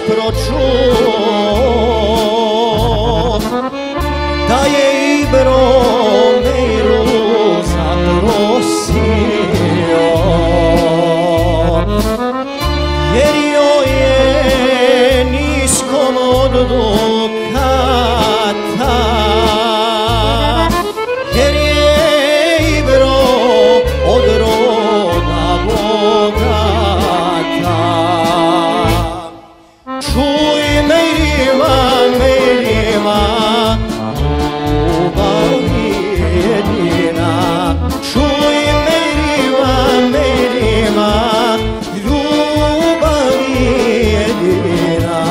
pročuo da je Ibro Meiru zaprosio, jer joj je niskom od dukata, jer je Ibro od roda bogata. Čuj Meiriva, Meiriva, ljubav jedina. Čuj Meiriva, Meiriva, ljubav jedina.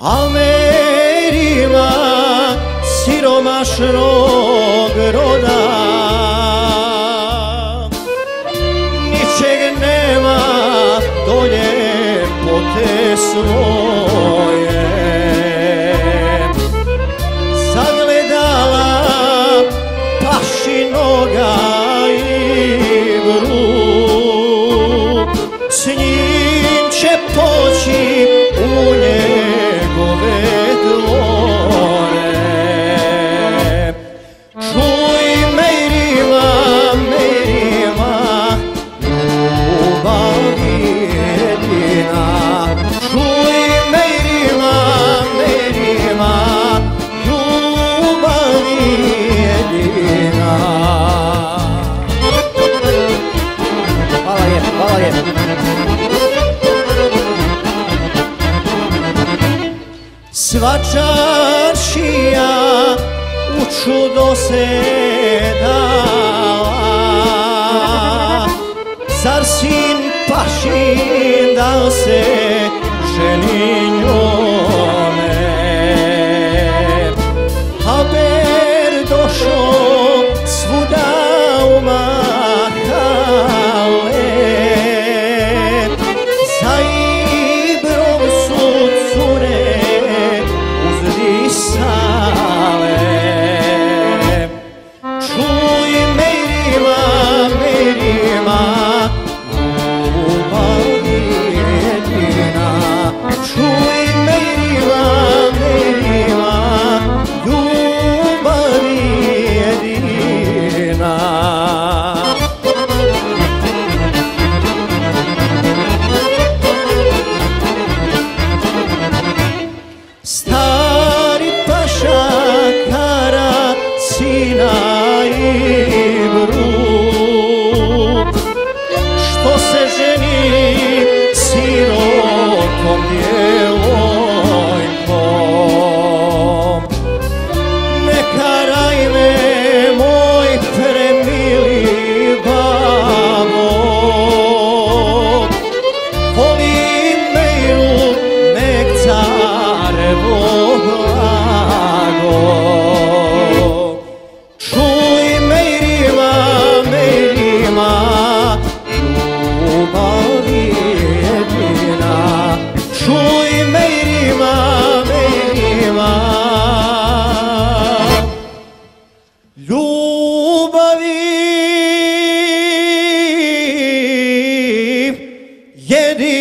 A Meiriva siromašnog roda, ničeg nema do ljepote svoje. Zagledala pašinoga Ibru, s njim će poći u njegove dvore. Čuj Meiriva, Meiriva, ljubav jedina. Čuj Meiriva, Meiriva, ljubav jedina. Hvala lijepo, hvala lijepo. Sva čaršija u čudo se dala, zar sin pašin da se ženi njome? A ber došo svuda umahale, za Ibrom su cure uzdisale. Čuj Meiriva, Meiriva, ljubav jedina. Čuj Meiriva, Meiriva, ljubav jedina. Stari paša kara sina Ibru, što se ženi sirotom djevojkom. Ne karaj me, moj premili babo, volim Meiru, nek carevo blago. Čuj Meiriva, Meiriva, ljubav jedina. Čuj Meiriva, Meiriva, ljubavi jedina.